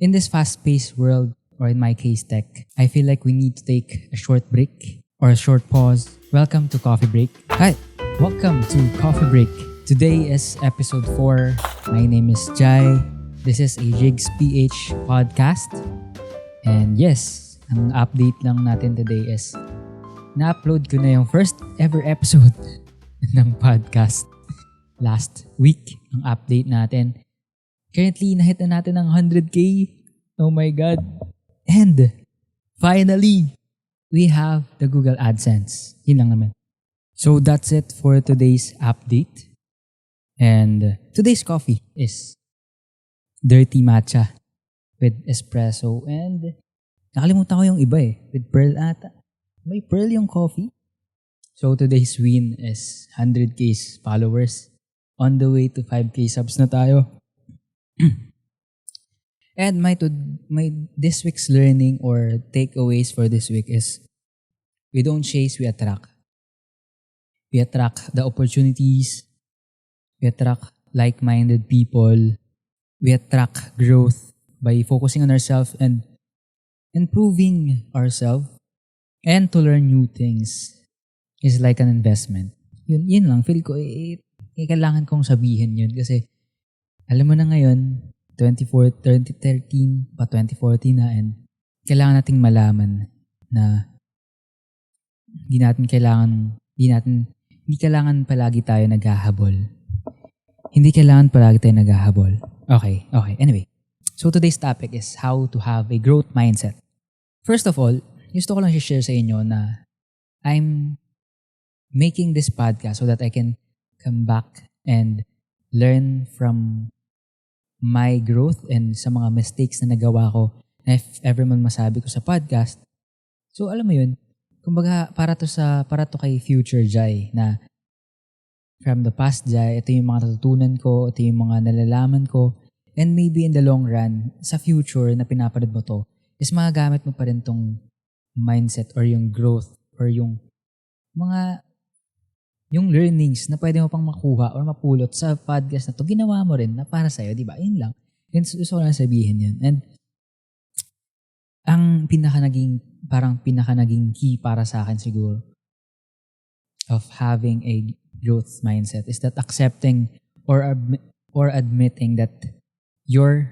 In this fast-paced world, or in my case tech, I feel like we need to take a short break or a short pause. Welcome to Coffee Break. Hi, welcome to Coffee Break. Today is episode 4. My name is Jai. This is a Jigs PH podcast. And yes, ang update lang natin today is na-upload ko na yung first ever episode ng podcast. Last week, ang update natin. Currently, nahit na natin ang 100K. Oh my God. And finally, we have the Google AdSense. Yun lang naman. So that's it for today's update. And today's coffee is dirty matcha with espresso. And nakalimutan ko yung iba with pearl ata. May pearl yung coffee. So today's win is 100K followers. On the way to 5K subs na tayo. And my this week's learning or takeaways for this week is we don't chase, we attract. We attract the opportunities. We attract like-minded people. We attract growth by focusing on ourselves and improving ourselves. And to learn new things is like an investment. Yun lang. Feel ko, kailangan kong sabihin yun kasi alam mo na ngayon, 2013 pa 2014 na and kailangan nating malaman na hindi kailangan palagi tayo naghahabol. Hindi kailangan palagi tayo naghahabol. Okay. Anyway, so today's topic is how to have a growth mindset. First of all, gusto ko lang share sa inyo na I'm making this podcast so that I can come back and learn from my growth and sa mga mistakes na nagawa ko na if ever man masabi ko sa podcast. So alam mo yun, kumbaga para to kay future Jai na from the past Jai, ito yung mga natutunan ko, ito yung mga nalalaman ko, and maybe in the long run, sa future na pinapanood mo to, is magagamit mo pa rin tong mindset or yung growth or yung learnings na pwede mo pang makuha or mapulot sa podcast na to, ginawa mo rin na para sa'yo, di ba? Yun lang. Yun, gusto ko lang sabihin yun. And ang pinaka naging key para sa akin siguro of having a growth mindset is that accepting or admitting that your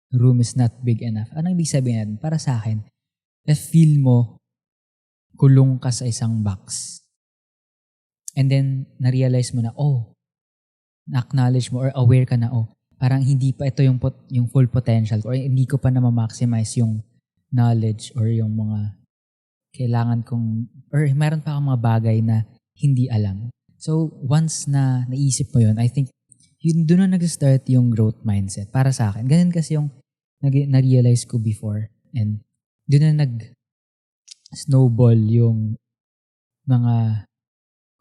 room is not big enough. Anong ibig sabihin natin? Para sa akin, if feel mo kulong ka sa isang box, and then, na-realize mo na, na-acknowledge mo or aware ka na, parang hindi pa ito yung full potential or hindi ko pa na-maximize yung knowledge or yung mga kailangan kong, or meron pa akong mga bagay na hindi alam. So, once na naisip mo yun, I think, doon na nag-start yung growth mindset para sa akin. Ganun kasi yung na-realize ko before. And doon na nag-snowball yung mga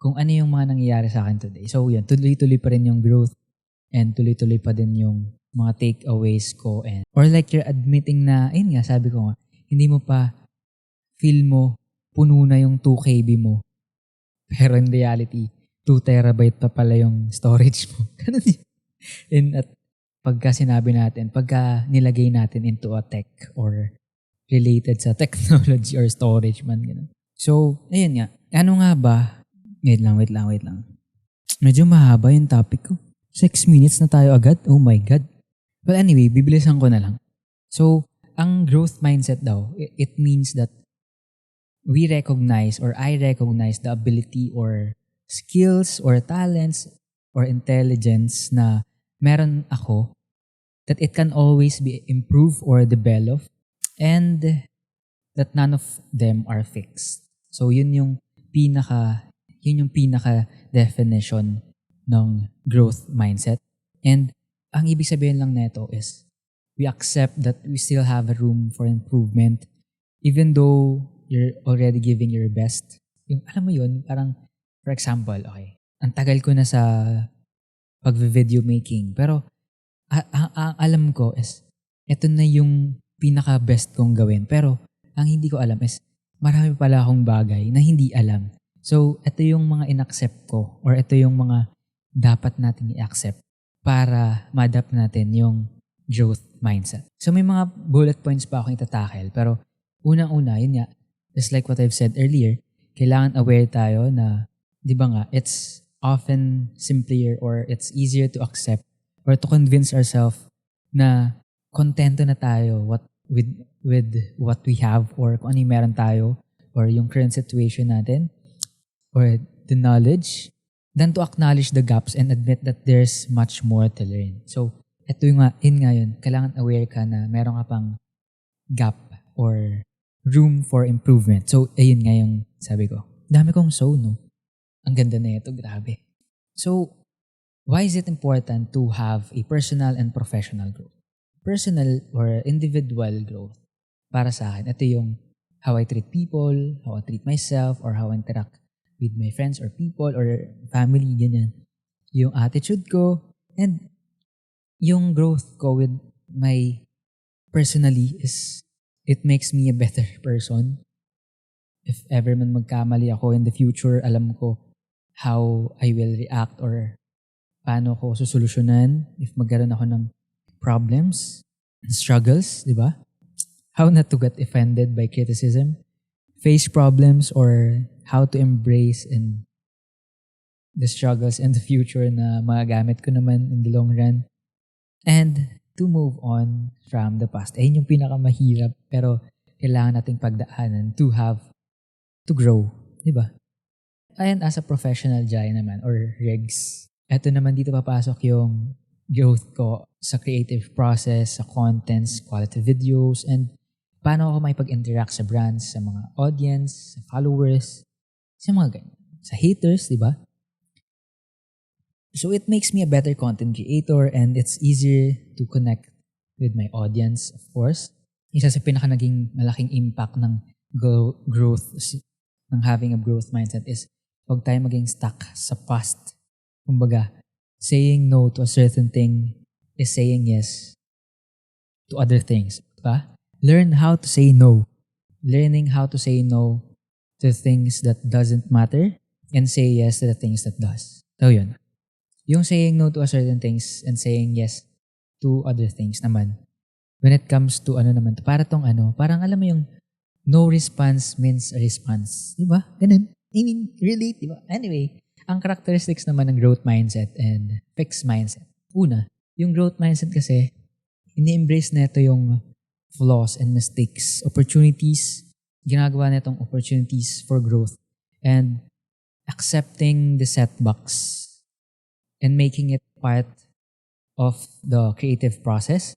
kung ano yung mga nangyayari sa akin today. So yun, tuloy-tuloy pa rin yung growth and tuloy-tuloy pa din yung mga takeaways ko. And or like you're admitting na, ayun nga, sabi ko nga, hindi mo pa feel mo, puno na yung 2KB mo. Pero in reality, 2 terabyte pa pala yung storage mo. Ganun yun. And at pagka sinabi natin, pagka nilagay natin into a tech or related sa technology or storage man. Ganun. So, ayun nga. Ano nga ba? Wait lang. Medyo mahaba yung topic ko. 6 minutes na tayo agad. Oh my God. But anyway, bibilisan ko na lang. So, ang growth mindset daw, it means that we recognize or I recognize the ability or skills or talents or intelligence na meron ako that it can always be improved or developed and that none of them are fixed. So, yun yung pinaka definition ng growth mindset. And ang ibig sabihin lang nito is we accept that we still have a room for improvement even though you're already giving your best. Yung alam mo yun, parang for example, okay, ang tagal ko na sa pag-video making pero ang alam ko is ito na yung pinaka-best kong gawin. Pero ang hindi ko alam is marami pala akong bagay na hindi alam. So, ito yung mga in-accept ko or ito yung mga dapat natin i-accept para ma-adapt natin yung growth mindset. So may mga bullet points pa akong itatakel, pero unang-una, yun nga, just like what I've said earlier, kailangan aware tayo na, di ba nga, it's often simpler or it's easier to accept or to convince ourselves na kontento na tayo with what we have or kung ano yung meron tayo or yung current situation natin or the knowledge than to acknowledge the gaps and admit that there's much more to learn. So, ito yung yun, kailangan aware ka na meron ka pang gap or room for improvement. So, ayun nga yung sabi ko. Dami kong no? Ang ganda na ito, grabe. So, why is it important to have a personal and professional growth? Personal or individual growth, para sa akin, ito yung how I treat people, how I treat myself, or how I interact with my friends or people or family, ganyan. Yung attitude ko, and yung growth ko with my personally is, it makes me a better person. If ever man magkamali ako in the future, alam ko how I will react or paano ko susolusyonan if magkaroon ako ng problems, struggles, di ba? How not to get offended by criticism, face problems, or how to embrace in the struggles in the future na magagamit ko naman in the long run. And to move on from the past. Ayun yung pinakamahirap pero kailangan nating pagdaanan to grow. Di ba? And as a professional Jai naman or Regs, eto naman dito papasok yung growth ko sa creative process, sa contents, quality videos, and paano ako may pag-interact sa brands, sa mga audience, sa followers, sa mga ganyan. Sa haters, di ba? So it makes me a better content creator and it's easier to connect with my audience, of course. Isa sa pinaka naging malaking impact ng growth, ng having a growth mindset is huwag tayo maging stuck sa past. Kumbaga, saying no to a certain thing is saying yes to other things. Diba? Learn how to say no. Learning how to say no to things that doesn't matter and say yes to the things that does. So yun. Yung saying no to a certain things and saying yes to other things naman. When it comes to parang alam mo yung no response means a response. Diba? Ganun. I mean, relate, diba? Anyway, ang characteristics naman ng growth mindset and fixed mindset. Una, yung growth mindset kasi, ini-embrace na ito yung flaws and mistakes, opportunities, ginagawa na itong opportunities for growth and accepting the setbacks and making it part of the creative process.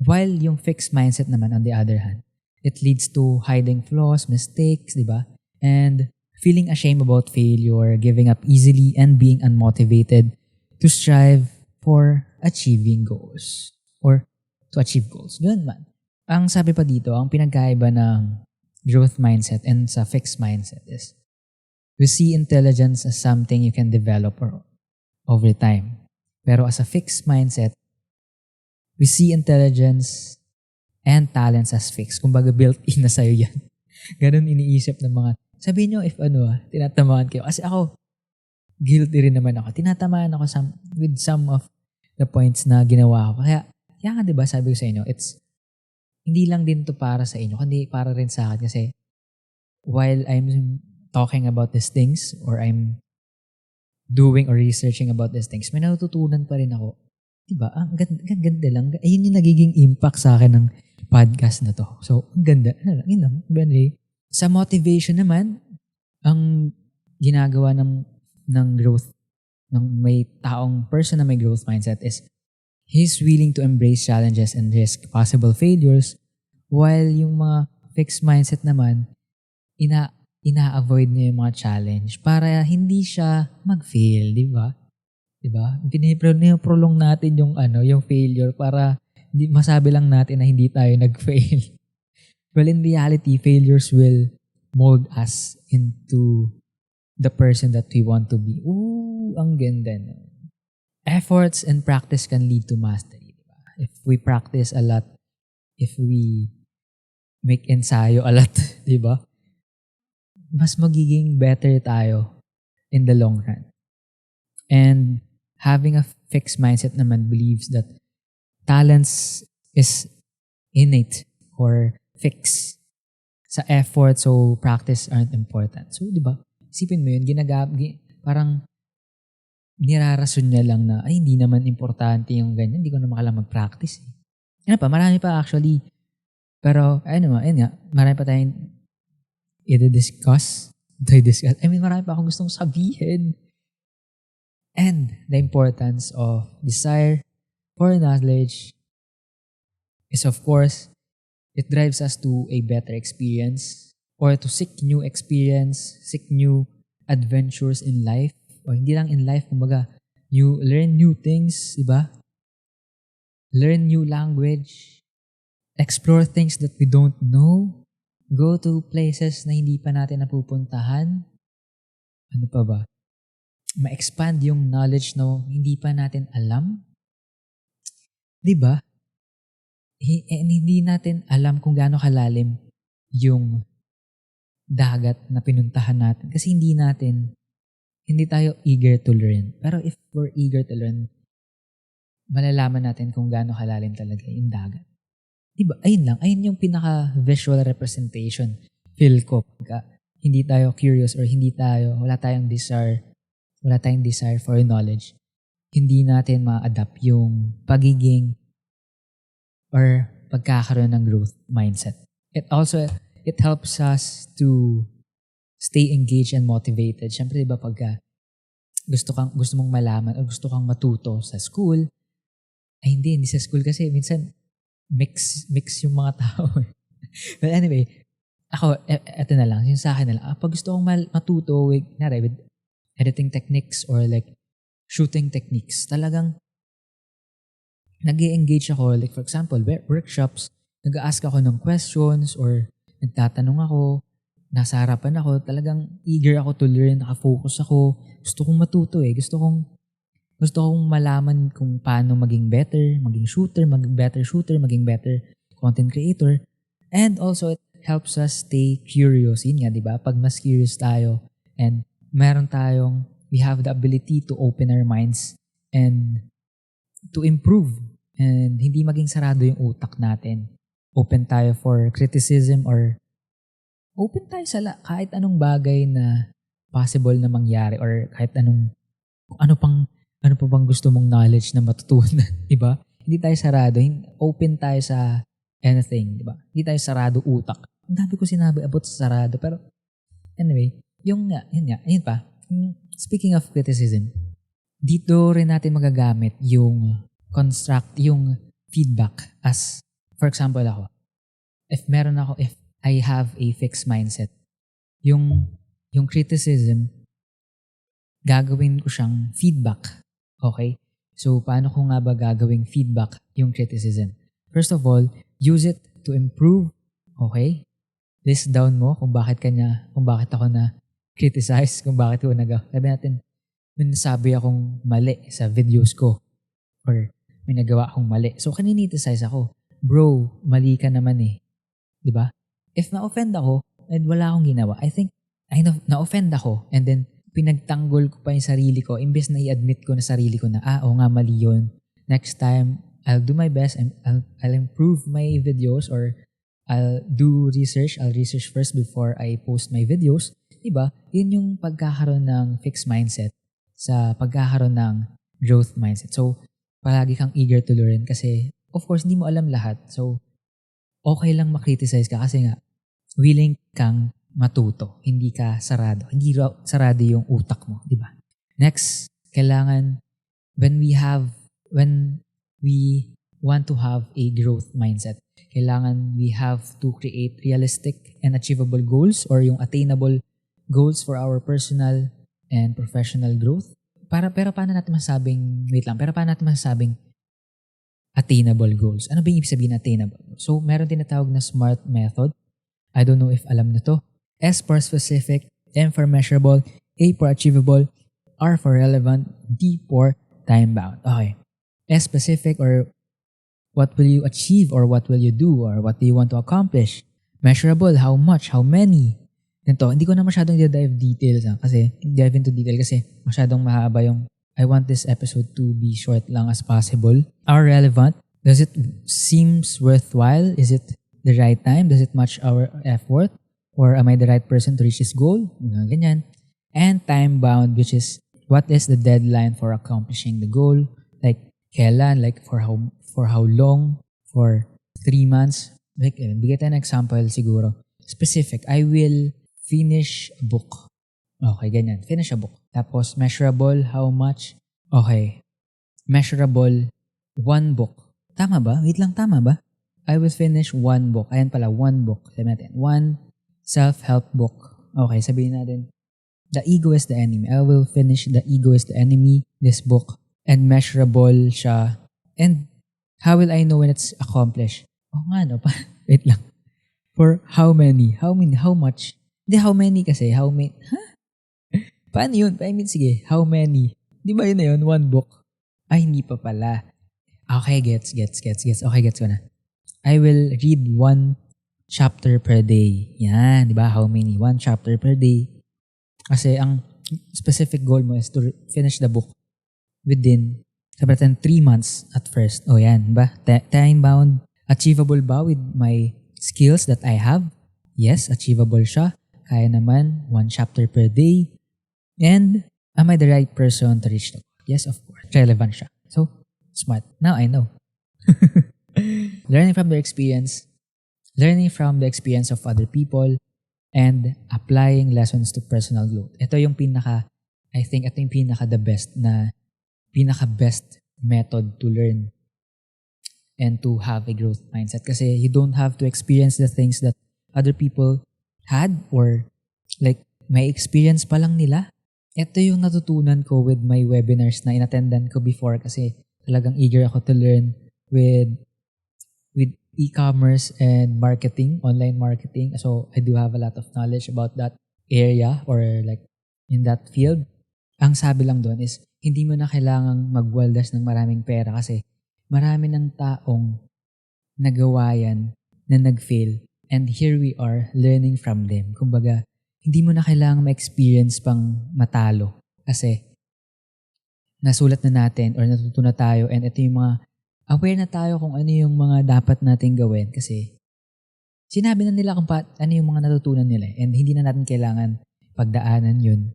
While yung fixed mindset naman, on the other hand, it leads to hiding flaws, mistakes, diba? And feeling ashamed about failure, giving up easily, and being unmotivated to strive for achieving goals. Or to achieve goals. Yun man. Ang sabi pa dito, ang pinagkaiba ng growth mindset and sa fixed mindset is we see intelligence as something you can develop over time. Pero as a fixed mindset, we see intelligence and talents as fixed. Kumbaga built-in na sa'yo yan. Ganun iniisip ng mga, sabihin nyo if tinatamaan kayo. Kasi ako, guilty rin naman ako. Tinatamaan ako with some of the points na ginawa ko. Kaya nga diba sabi ko sa inyo, it's hindi lang din to para sa inyo, kundi para rin sa akin kasi while I'm talking about these things or I'm doing or researching about these things, may natututunan pa rin ako. Diba? Ang ganda lang. Ayun yung nagiging impact sa akin ng podcast na to. So, ang ganda. Anyway, sa motivation naman, ang ginagawa ng growth, ng may taong person na may growth mindset is he's willing to embrace challenges and risk possible failures while yung mga fixed mindset naman, ina-avoid niya yung mga challenge para hindi siya mag-fail, di ba? Di ba? Piniprolong natin yung failure para masabi lang natin na hindi tayo nag-fail. Well, in reality, failures will mold us into the person that we want to be. Ooh, ang ganda. No? Efforts and practice can lead to mastery. Diba? If we practice a lot, if we make ensayo a lot, di ba? Mas magiging better tayo in the long run. And having a fixed mindset naman believes that talents is innate or fixed. Sa effort, so practice aren't important. So, di ba? Isipin mo yun, parang nirarason niya lang na, ay, hindi naman importante yung ganyan. Hindi ko naman kailangan mag-practice. Ano pa, marami pa actually. Pero, ayun nga, marami pa tayong i-discuss. Marami pa akong gustong sabihin. And the importance of desire for knowledge is, of course, it drives us to a better experience or to seek new experience, seek new adventures in life. O hindi lang in life, kumbaga, learn new things, diba? Learn new language, explore things that we don't know, go to places na hindi pa natin napupuntahan. Ano pa ba? Ma-expand yung knowledge na hindi pa natin alam. Diba? Hindi natin alam kung gaano kalalim yung dagat na pinuntahan natin. Kasi hindi tayo eager to learn. Pero if we're eager to learn, malalaman natin kung gaano kalalim talaga yung dagat. Diba? Ayun yung pinaka-visual representation. Feel ko. Hindi tayo curious or wala tayong desire for knowledge. Hindi natin ma-adapt yung pagiging or pagkakaroon ng growth mindset. It helps us to stay engaged and motivated. Siyempre, diba, pagka gusto mong malaman o gusto kang matuto sa school, ay hindi sa school kasi minsan mix yung mga tao. But anyway, ako, eto na lang, yung sa akin na lang, pag gusto kong matuto with editing techniques or like shooting techniques, talagang nag-i-engage ako. Like for example, workshops, nag-a-ask ako ng questions or nagtatanong ako, nasa harapan ako, talagang eager ako to learn, nakafocus ako. Gusto kong matuto Gusto kong malaman kung paano maging better, maging better shooter, maging better content creator. And also, it helps us stay curious. Yun nga, di ba? Pag mas curious tayo and we have the ability to open our minds and to improve and hindi maging sarado yung utak natin. Open tayo for criticism or open tayo sa kahit anong bagay na possible na mangyari or kahit ano pa bang gusto mong knowledge na matutunan, di ba? Hindi tayo sarado. Open tayo sa anything, di ba? Hindi tayo sarado utak. Ang dami ko sinabi about sa sarado. Pero anyway, yun pa. Speaking of criticism, dito rin natin magagamit yung feedback as, for example ako, if I have a fixed mindset, yung criticism, gagawin ko siyang feedback. Okay? So, paano ko nga ba gagawing feedback yung criticism? First of all, use it to improve. Okay? List down mo kung bakit ako na criticize, kung bakit ko sabi natin, may nasabi akong mali sa videos ko or may nagawa akong mali. So, kaniniticize ako. Bro, mali ka naman Diba? If na-offend ako and wala akong ginawa, I think, na-offend ako and then pinagtanggol ko pa yung sarili ko imbes na i-admit ko na sarili ko na, oo nga, mali yun. Next time, I'll do my best and I'll improve my videos or I'll do research. I'll research first before I post my videos. Diba? Yun yung pagkakaroon ng fixed mindset sa pagkakaroon ng growth mindset. So, palagi kang eager to learn kasi, of course, hindi mo alam lahat. So, okay lang makriticize ka kasi nga, willing kang matuto. Hindi ka sarado. Hindi sarado yung utak mo. Diba? Next, kailangan, when we want to have a growth mindset, kailangan we have to create realistic and achievable goals or yung attainable goals for our personal and professional growth. Pero paano natin masabing attainable goals? Ano ba yung ibig sabihin attainable? So, meron tinatawag na SMART method. I don't know if alam na to. S for specific, M for measurable, A for achievable, R for relevant, D for time-bound. Okay. S specific or what will you achieve or what will you do or what do you want to accomplish? Measurable, how much, how many? Ganito, hindi ko na masyadong dive into detail kasi masyadong mahaba yung I want this episode to be short lang as possible. R relevant, Does it seems worthwhile? Is it the right time? Does it match our effort? Or am I the right person to reach this goal? Ganyan. And time bound, which is what is the deadline for accomplishing the goal? Like kailan? Like for how long? For 3 months? Like, bigay tayo ng example siguro. Specific. I will finish a book. Okay, ganyan. Finish a book. Tapos measurable, how much? Okay. Measurable, 1 book. Tama ba? Wait lang, tama ba? I will finish 1 book. Ayan pala, 1 book. Sabi natin, 1 self-help book. Okay, sabihin natin, The Ego is the Enemy. I will finish The Ego is the Enemy, this book. And measurable siya. And how will I know when it's accomplished? Nga no, wait lang. For how many? How much? Hindi, how many kasi. How many? Paano yun? I mean, sige, how many? Di ba yun na yun? 1 book? Ay, hindi pa pala. Okay, gets. Okay, gets ko na. I will read 1 chapter per day. Yan, di ba? How many? 1 chapter per day. Kasi ang specific goal mo is to finish the book within, sabi natin, 3 months at first. O yan, di ba? Time-bound. Achievable ba with my skills that I have? Yes, achievable siya. Kaya naman, 1 chapter per day. And am I the right person to reach the goal? Yes, of course. Relevant siya. So, smart. Now I know. Learning from the experience of other people, and applying lessons to personal growth. Ito yung the best method to learn and to have a growth mindset. Kasi you don't have to experience the things that other people had or like may experience pa lang nila. Ito yung natutunan ko with my webinars na inattendan ko before kasi talagang eager ako to learn with e-commerce and marketing, online marketing. So I do have a lot of knowledge about that area or like in that field. Ang sabi lang doon is hindi mo na kailangang magwaldas ng maraming pera kasi marami ng taong nagawa yan na nag-fail and here we are learning from them. Kumbaga, hindi mo na kailangang ma-experience pang matalo kasi nasulat na natin or natuto na tayo and ito yung mga aware na tayo kung ano yung mga dapat nating gawin kasi sinabi na nila kung ano yung mga natutunan nila and hindi na natin kailangan pagdaanan yun.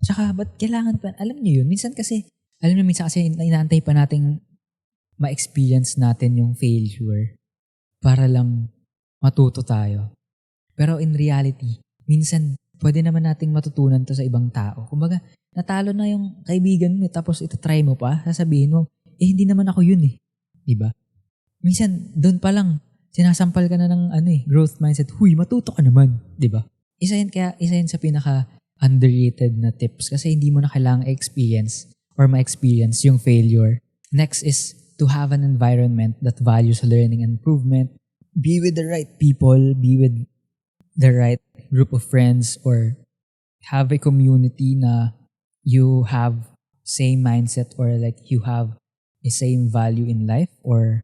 Tsaka, ba't kailangan pa? Alam niyo yun, minsan kasi inaantay pa nating ma-experience natin yung failure para lang matuto tayo. Pero in reality, minsan pwede naman nating matutunan to sa ibang tao. Kumbaga, natalo na yung kaibigan mo tapos itatry mo pa, sasabihin mo, hindi naman ako yun eh. Diba? Minsan, doon pa lang, sinasampal ka na ng growth mindset. Huy, matuto ka naman. Diba? Isa yun sa pinaka underrated na tips kasi hindi mo na kailangang experience or ma-experience yung failure. Next is to have an environment that values learning and improvement. Be with the right people, be with the right group of friends, or have a community na you have same mindset or like you have a same value in life or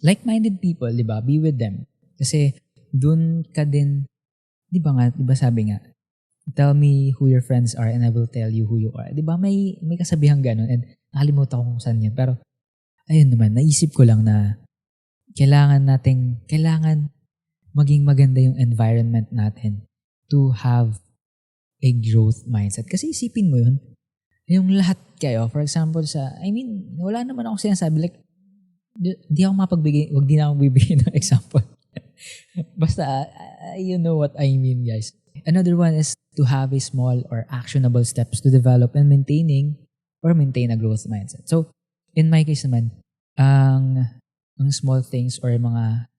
like-minded people, di ba? Be with them. Kasi dun ka din, di ba sabi nga, tell me who your friends are and I will tell you who you are. Di ba may kasabihang ganun and nakalimutan ko kung saan yun. Pero ayun naman, naisip ko lang na kailangan maging maganda yung environment natin to have a growth mindset. Kasi isipin mo yun, yung lahat kayo, for example, wala naman ako sinasabi, like, di ako wag din ako bibigay ng example. Basta, you know what I mean, guys. Another one is to have a small or actionable steps to develop and maintain a growth mindset. So, in my case naman, ang small things or mga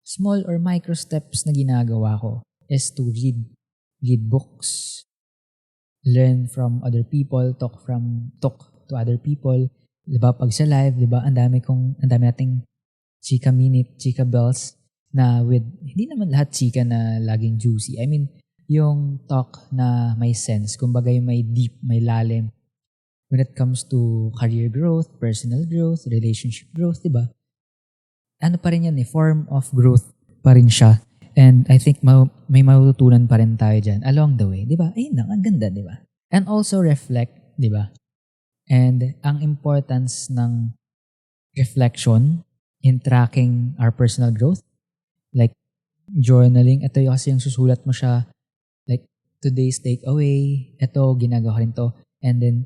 small or micro steps na ginagawa ko is to read books, learn from other people, talk to other people. Diba, pag sa live, diba, ang dami nating chika minute, chika bells na with, hindi naman lahat chika na laging juicy. I mean, yung talk na may sense, kumbaga yung may deep, may lalim. When it comes to career growth, personal growth, relationship growth, diba? Ano pa rin yan form of growth pa rin siya. And I think may matutunan pa rin tayo dyan along the way. Diba? Ayun lang, ang ganda, diba? And also reflect, diba? And ang importance ng reflection in tracking our personal growth. Like, journaling. Ito yung kasi yung susulat mo siya. Like, today's takeaway. Ito, ginagawa ko rin to. And then,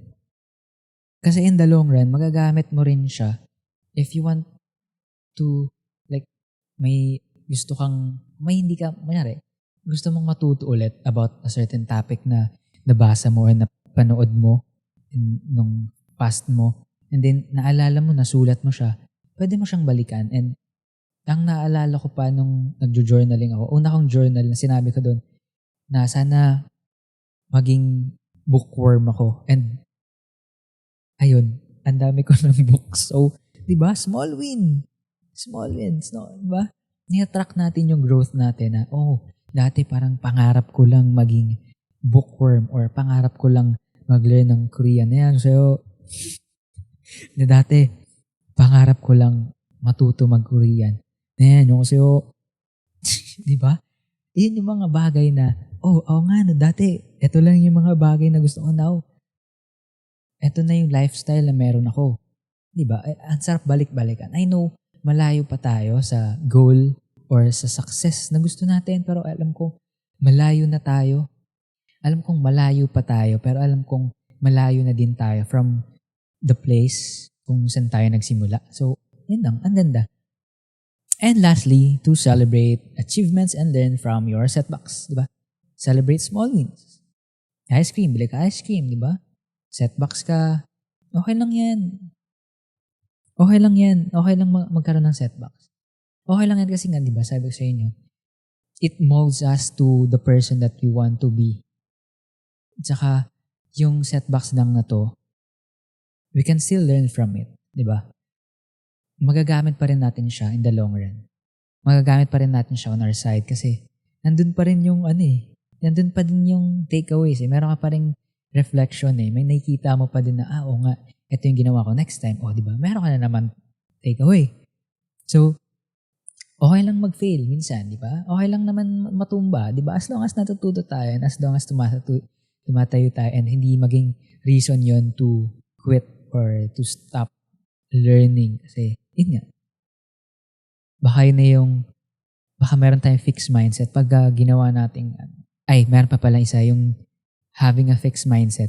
kasi in the long run, magagamit mo rin siya if you want to, like, may gusto kang, may hindi ka, mayari, gusto mong matuto ulit about a certain topic na nabasa mo or napanood mo nung past mo. And then, naalala mo, nasulat mo siya, pwede mo siyang balikan. And ang naalala ko pa nung nagjo-journaling ako, una kong journal na sinabi ko doon, na sana maging bookworm ako. And ayun, ang dami ko ng books. So, di ba? Small win. Small wins, no? Di ba? Ni-track natin yung growth natin na, dati parang pangarap ko lang maging bookworm or pangarap ko lang mag-learn ng Korean. Ayan, so, na dati, pangarap ko lang matuto mag-Korean. Ayan, yung so, di ba? Iyan yung mga bagay na, nga, no, dati, ito lang yung mga bagay na gusto ko now. Ito na yung lifestyle na meron ako. Diba? Ang sarap balik-balikan. I know, malayo pa tayo sa goal or sa success na gusto natin, pero alam ko, malayo na tayo. Alam kong malayo pa tayo, pero alam kong malayo na din tayo from the place kung saan tayo nagsimula. So, yun lang. Ang ganda. And lastly, to celebrate achievements and learn from your setbacks. Diba? Celebrate small wins. Ice cream. Bili ka ice cream, diba? Setbacks ka, okay lang yan. Okay lang yan. Okay lang magkaroon ng setbacks. Okay lang yan kasi nga, di ba, sabi ko sa inyo, it molds us to the person that you want to be. Tsaka, yung setbacks lang na to, we can still learn from it. Di ba? Magagamit pa rin natin siya in the long run. Magagamit pa rin natin siya on our side kasi nandun pa rin yung nandun pa din yung takeaways. Meron ka pa rin reflection May nakikita mo pa din na, nga, ito yung ginawa ko next time. Di ba? Meron ka na naman takeaway. So, okay lang mag-fail minsan, di ba? Okay lang naman matumba, di ba? As long as natututo tayo and as long as tumatayo tayo and hindi maging reason yon to quit or to stop learning. Kasi, yun nga. Baka meron tayong fixed mindset pag ginawa natin, meron pa pala isa, yung having a fixed mindset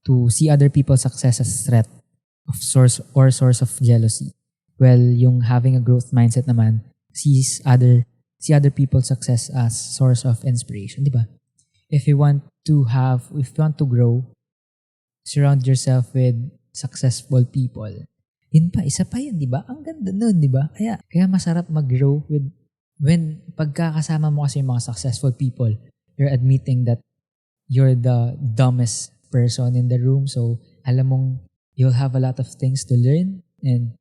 to see other people's success as threat of source of jealousy. Well, yung having a growth mindset naman see other people's success as source of inspiration, di ba? If you want to grow, surround yourself with successful people. Yun pa, isa pa yun, di ba? Ang ganda nun, di ba? Kaya masarap mag-grow when pagkakasama mo kasi yung mga successful people, you're admitting that you're the dumbest person in the room. So, alam mong you'll have a lot of things to learn and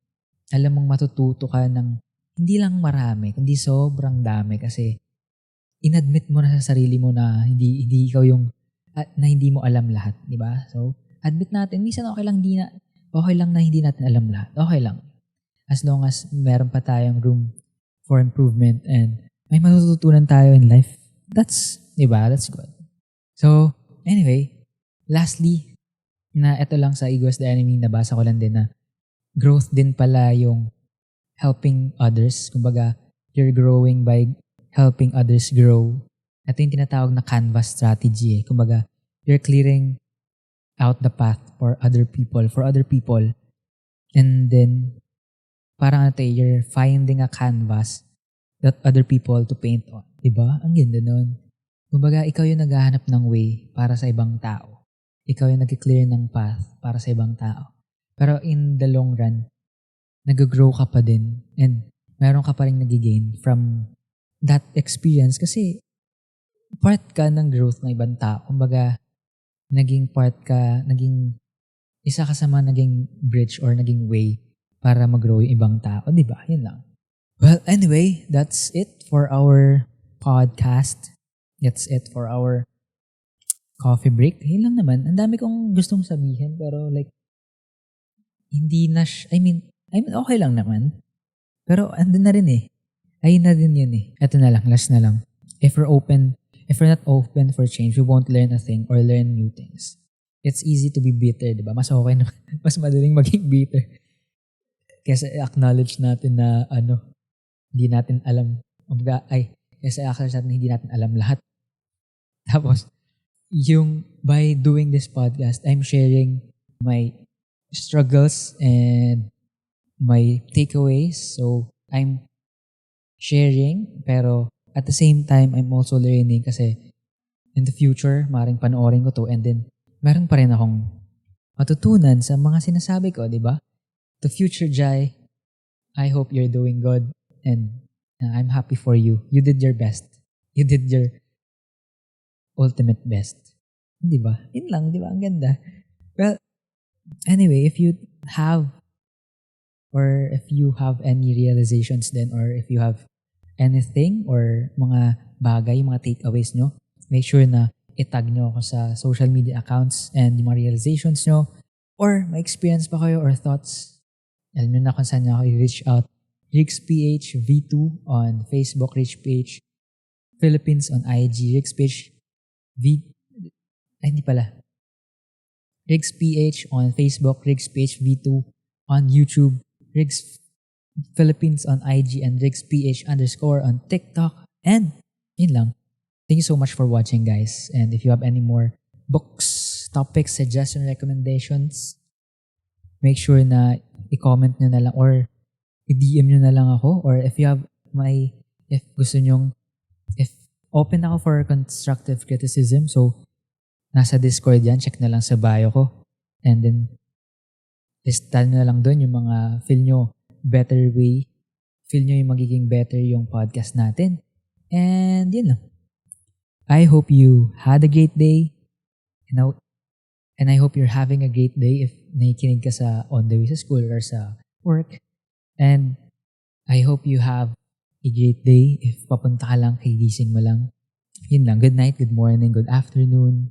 alam mong matututo ka ng hindi lang marami, kundi sobrang dami kasi inadmit mo na sa sarili mo na hindi ikaw yung na hindi mo alam lahat, di ba? So, admit natin, minsan okay lang na hindi natin alam lahat. Okay lang. As long as meron pa tayong room for improvement and may matututunan tayo in life, that's good. So, anyway, lastly, na ito lang sa Ego as the Enemy, nabasa ko lang din na growth din pala yung helping others. Kumbaga, you're growing by helping others grow. Ito yung tinatawag na canvas strategy. Kumbaga, you're clearing out the path for other people. And then, parang you're finding a canvas that other people to paint on. Diba? Ang ganda nun. Kumbaga, ikaw yung naghahanap ng way para sa ibang tao. Ikaw yung nag-clear ng path para sa ibang tao. Pero in the long run, nag-grow ka pa din and meron ka pa rin nag-gain from that experience kasi part ka ng growth ng ibang tao. Kumbaga, naging isa ka sa mga naging bridge or naging way para mag-grow yung ibang tao. Diba? Yun lang. Well, anyway, that's it for our podcast. That's it for our coffee break. Yun lang naman. Ang dami kong gustong sabihin pero hindi na I mean, okay lang naman. Pero andun na rin Ayun na din yun Ito na lang, last na lang. If we're not open for change, we won't learn a thing or learn new things. It's easy to be bitter, diba? Mas okay naman. Mas madaling maging bitter. kesa i-acknowledge natin na hindi natin alam. Kesa i-acknowledge natin na hindi natin alam lahat. Tapos, by doing this podcast, I'm sharing my struggles and my takeaways. So, I'm sharing, pero at the same time, I'm also learning kasi in the future, maring panoorin ko to and then meron pa rin akong matutunan sa mga sinasabi ko, di ba? To future Jai, I hope you're doing good and I'm happy for you. You did your best. You did your ultimate best. Di ba? Yun lang, di ba? Ang ganda. Well, anyway, if you have any realizations then, or if you have anything or mga bagay, mga takeaways nyo, make sure na itag nyo ako sa social media accounts and yung mga realizations nyo, or may experience pa kayo or thoughts. Alam nyo na kung saan nyo ako i-reach out. RigsPH V2 on Facebook, RigsPH Philippines on IG, RigsPH RigsPH on Facebook, RigsPH V2 on YouTube, Rigs Philippines on IG, and RigsPH_ on TikTok. And yun lang. Thank you so much for watching, guys. And if you have any more books, topics, suggestion, recommendations, make sure na i-comment nyo na lang or i-DM nyo na lang ako. Or if open ako for constructive criticism. So, nasa Discord yan. Check na lang sa bio ko. And then, listan na lang doon yung mga feel nyo yung magiging better yung podcast natin. And yun lang. I hope you had a great day. And I hope you're having a great day if nakikinig ka on the way sa school or sa work. And I hope you have a great day if papunta ka lang, kagising mo lang. Yun lang. Good night, good morning, good afternoon.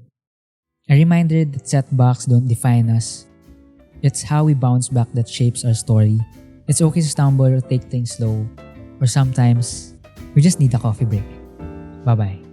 A reminder that setbacks don't define us. It's how we bounce back that shapes our story. It's okay to stumble or take things slow. Or sometimes, we just need a coffee break. Bye-bye.